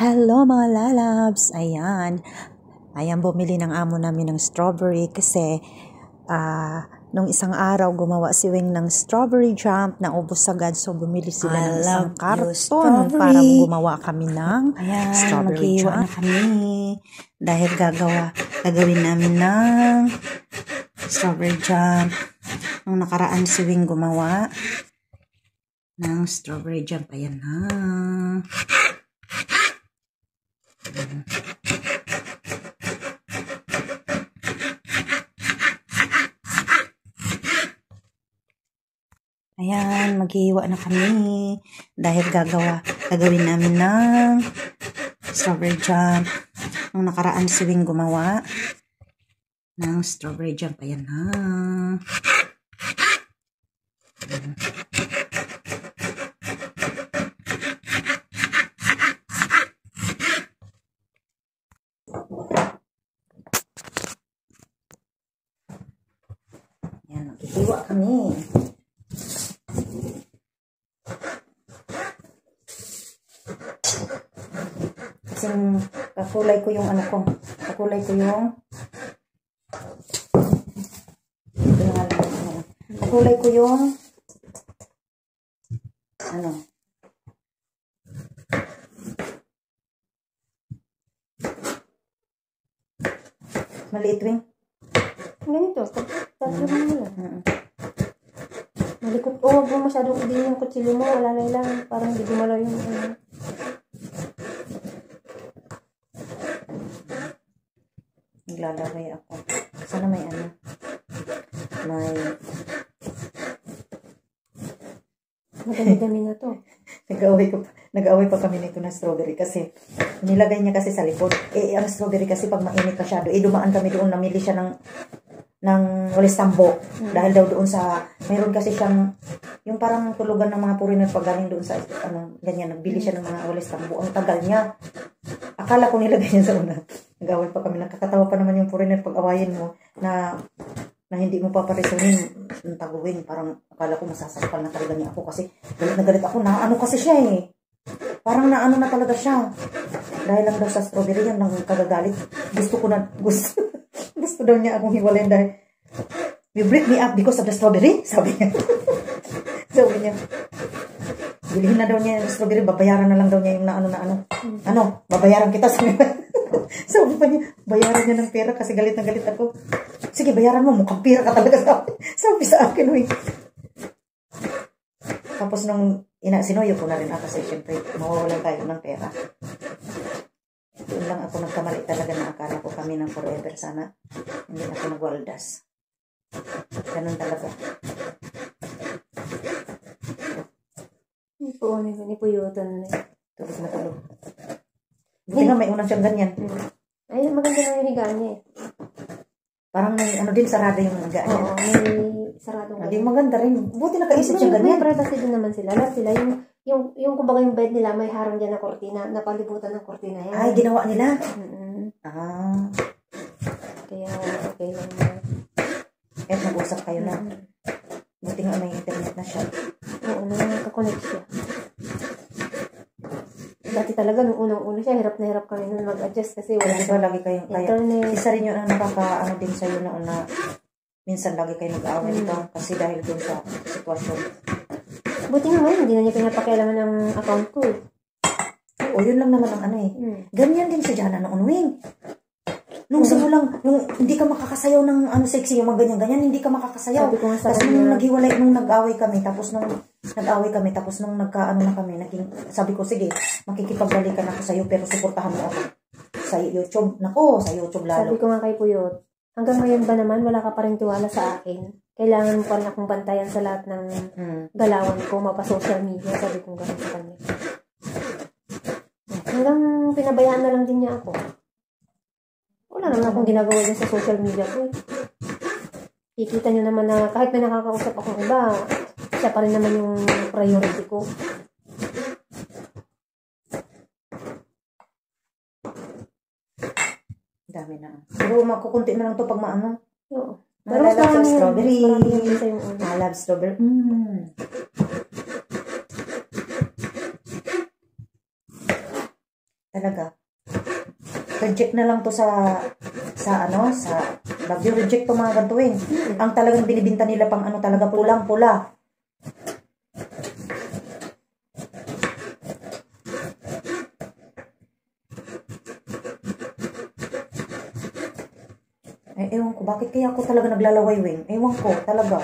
Hello mga lalabs! Ayan. Bumili ng amo namin ng strawberry kasi nung isang araw gumawa si Wing ng strawberry jam na ubos agad. So bumili sila ng isang karton para gumawa kami ng strawberry jam. Na kami dahil gagawin namin ng strawberry jam. Nung nakaraan si Wing gumawa ng strawberry jam. Ayan na. Ayan, maghihiwa na kami dahil gagawin namin ng strawberry jam. Nung nakaraan si Wing gumawa ng strawberry jam. Ayan na. Ayan, maghihiwa kami. Kasing kakulay ko yung maliit, Wing. Ganito, tatlo mo lang. Malikot. Huwag mo masyadong din yung kutsilyo mo. Alalay lang. Parang hindi gumalaw yung Naglalagay ako. Sana may madami-dami na to. Nag-away pa kami nito na strawberry kasi nilagay niya kasi sa likod. Ang strawberry kasi pag mainit masyado, dumaan kami doon, namili siya ng walis tambo. Dahil daw doon sa, mayroon kasi siyang, yung parang tulugan ng mga foreigner pag galing doon sa, ganyan, nagbili siya ng mga walis tambo. Ang tagal niya. Akala ko nilagay niya sa una. Nag-away pa kami. Nakakatawa pa naman yung foreigner pag awayin mo na hindi mo paparisunin ng taguwing. Parang akala ko masasakal na talaga niya ako kasi galit na galit ako. Naano kasi siya eh. Parang naano na talaga siya. Dahil lang daw sa strawberry yan lang kagagalit. Gusto daw niya akong hiwalayin dahil you break me up because of the strawberry? Sabi niya. Sabi niya. Bilihin na daw niya yung strawberry. Babayaran na lang daw niya yung babayaran kita. Sabi pa niya, bayaran niya ng pera kasi galit na galit ako. Sige, bayaran mo. Mukhang pera ka talaga. Sabi sa akin, uy. Tapos nung sinuyo ko na rin ako kasi syempre mawawalan tayo ng pera. Doon lang ako nagkamali talaga na akala ko kami ng forever. Sana hindi na ako nagwaldas. Ganun talaga. Nipuyutan na. Tulog na tulog. Buti nga may unang siyang ganyan. Ay, maganda na yung higaan niya eh. Parang may din sarado yung higaan niya. Oo, may sarado. Hindi maganda rin. Buti nakaisip siya ganyan. May privacy din naman sila. Lahat sila yung kumbaga yung bed nila may harang dyan na kortina. Napalibutan ng kortina yan. Ay, ginawa nila? Kaya okay lang na. Kahit nag-usap kayo na. Buti nga may internet na siya. Oo, nakaka-connect siya. Dati talaga, nung unang-una siya, hirap na hirap kami nun mag-adjust kasi wala na lagi kayong internet. Isa rin yun ang din sa'yo na minsan lagi kayo nag-aaway nito kasi dahil dun sa sitwasyon. Buti nga ngayon, hindi na niya pinapakialaman ng account ko. Oo, yun lang naman ang Ganyan din si Jana noon, Wing. Nung simulang, nung hindi ka makakasayaw ng sexy, yung mga ganyan-ganyan, hindi ka makakasayaw. Tapos nung naghiwalay, nung nag-away kami, tapos nung nagkaano na kami, sabi ko, sige, makikipagbalikan ako sa'yo, pero suportahan mo ako sa YouTube. Nako, sa YouTube lalo. Sabi ko nga kay Puyot, hanggang ngayon ba naman, wala ka pa rin tiwala sa akin? Kailangan mo pa rin akong bantayan sa lahat ng galawan ko, mapa-social media. Sabi ko gano'n sa kanya. Hanggang pinabayaan na lang din niya ako. Wala naman akong ginagawa din sa social media ko. Kikita niyo naman na kahit may nakakausap akong iba, siya pa rin naman yung priority ko. Dami na. Pero makukunti na lang to pag maano. Oo. Pero mas marami strawberry. I love strawberry. talaga. Reject na lang to sa Baguio, reject to mga gantuin. Ang talagang binibinta nila pang ano talaga, pulang-pula. Ewan ko, bakit kaya ako talaga naglalaway, Wing? Ewan ko, talaga.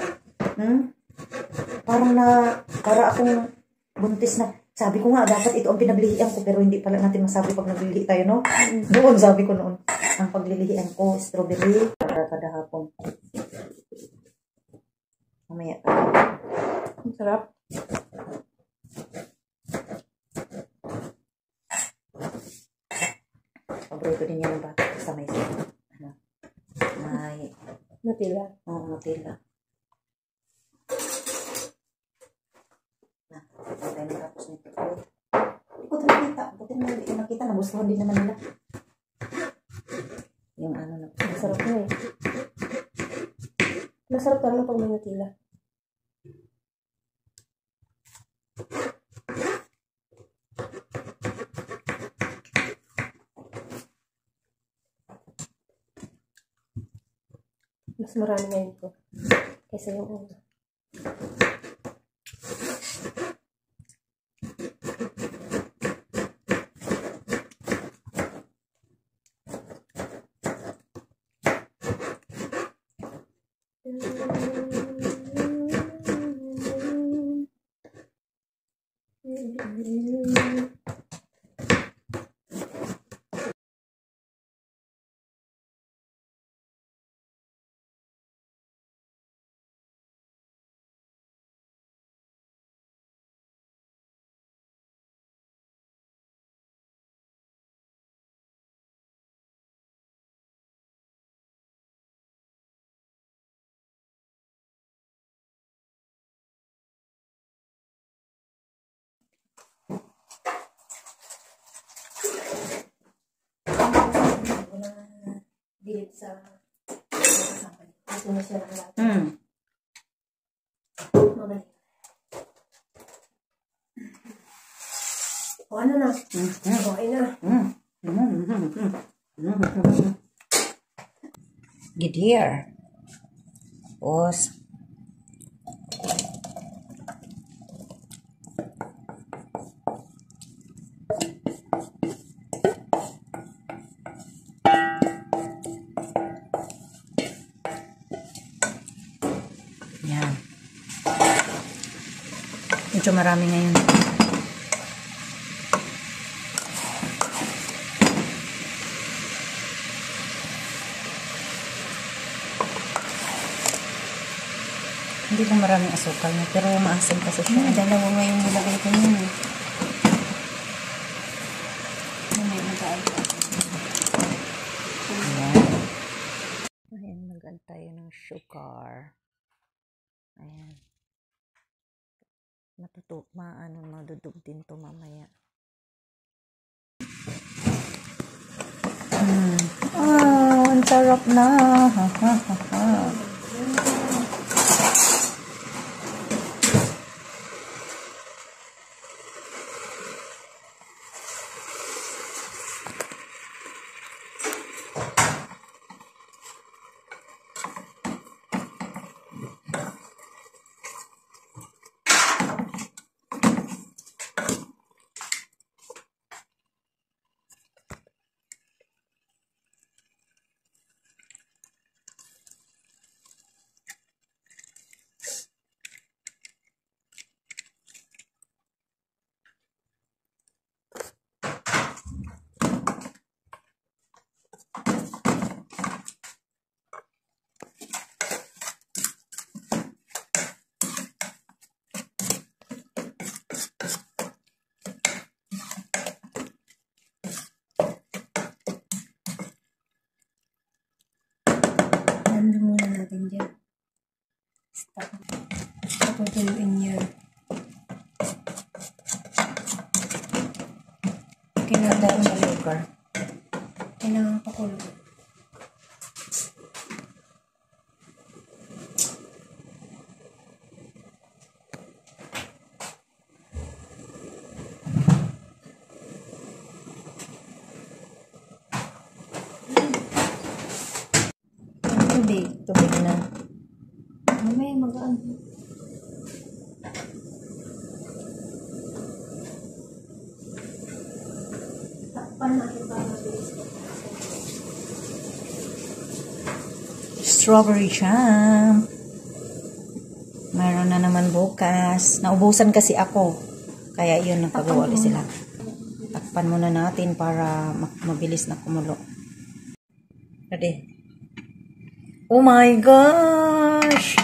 Para akong buntis na. Sabi ko nga, dapat ito ang pinaglihian ko, pero hindi pala natin masabi pag naglilihi tayo, no? Doon, sabi ko noon, ang paglilihian ko, strawberry, para kada hapon. Mamaya. Ang sarap. Paborito din yan ng bata sa may Nutella. Oo, Nutella. Na, tayo natapos nito. Hindi ko ito nakita. Buti na hindi ko nakita. Nagustuhan din naman nila. Yung ano na. Masarap na eh. Masarap talaga pag may Nutella. Mas marami ngayon po kaysa yung una. Dilip sa sampal. Ito na siya ng lahat. Mamali. O ano na? Okay na. Gidear. Tapos, yan. Medyo marami ngayon. Hindi ko maraming asukal niya, pero maasim kasi siya. Dalawa ngayong nilagay ko yun eh. May mag-aal pa. Ayan. Ayan, nag-add tayo ng sugar. Ayan. Madudog din to mamaya. Ang sarap na. Nandun muna natin dyan. Stop. Papaguluin yan. Kailangan sa sugar. Kailangan pakulo. tubig. Tubig na. Mamaya magaan. Takpan natin para mabilis ko. Strawberry jam. Meron na naman bukas. Naubusan kasi ako. Kaya yun, nagpagawa ulit sila. Takpan muna natin para mabilis na kumulo. Ready? Oh my gosh!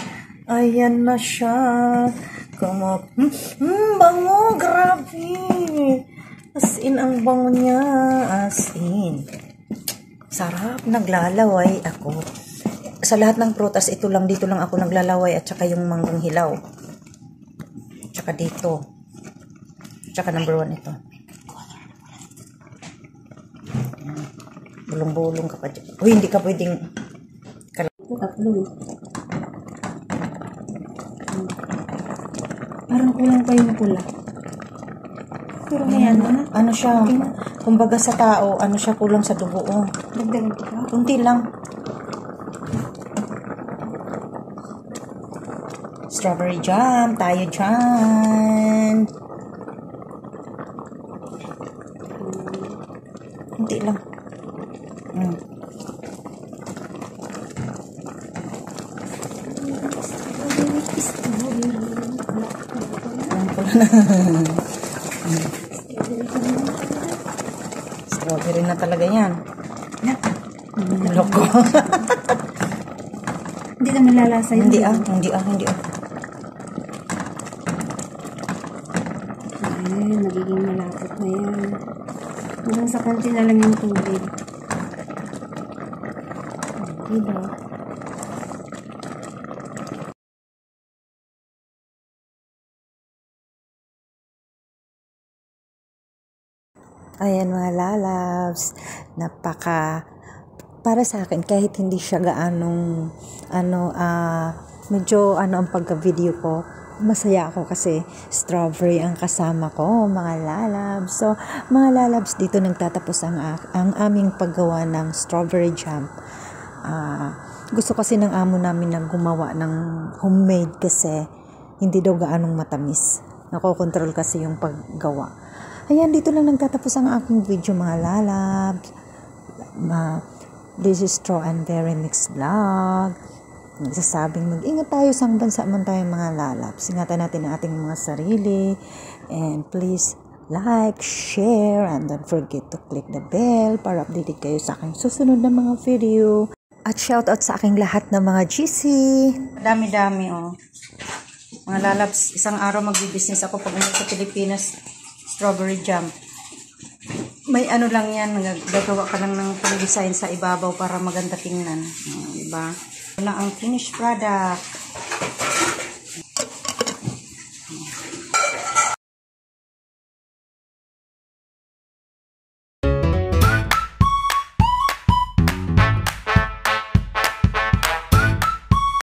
Ayan na siya. Bango! Grabe! As in, ang bango niya. As in. Sarap. Naglalaway ako. Sa lahat ng prutas, dito lang ako naglalaway at saka yung manggang hilaw. Tsaka dito. Tsaka number 1 ito. Bulong-bulong ka pa dyan. Uy, hindi ka pwedeng Tatlo. Parang kulang pa yung pula. Pero ayan, ano siya, kumbaga sa tao, ano siya, kulang sa dugo. Dagdagan ko pa. Kunti lang. Strawberry jam, tayo dyan. Kunti lang. Strawberry na talaga yan. Loko. Hindi na malalasa yun. Hindi ah. Ay, magiging malapot na yan. Hanggang sa konti na lang yung tubig. Diba? Ayan mga lalabs, para sa akin, kahit hindi siya gaanong, medyo ang pagka-video ko, masaya ako kasi strawberry ang kasama ko, mga lalabs. So, mga lalabs, dito nagtatapos ang aming paggawa ng strawberry jam. Gusto kasi ng amo namin na gumawa ng homemade kasi hindi daw gaanong matamis. Nakokontrol kasi yung paggawa. Ayan, dito lang nagtatapos ang aking video mga lalabs. This is Straw and Berry Mix Vlog. Nagsasabing mag-ingat tayo sa bansa man tayo mga lalabs. Ingatan natin ang ating mga sarili. And please like, share, and don't forget to click the bell para updated kayo sa aking susunod na mga video. At shoutout sa aking lahat ng mga GC. Dami-dami Mga lalabs, isang araw magbi-business ako pag umuwi sa Pilipinas. Strawberry jam. May ano lang yan, gagawa ka lang ng pang-design sa ibabaw para maganda tingnan. Diba? Ito na ang finished product.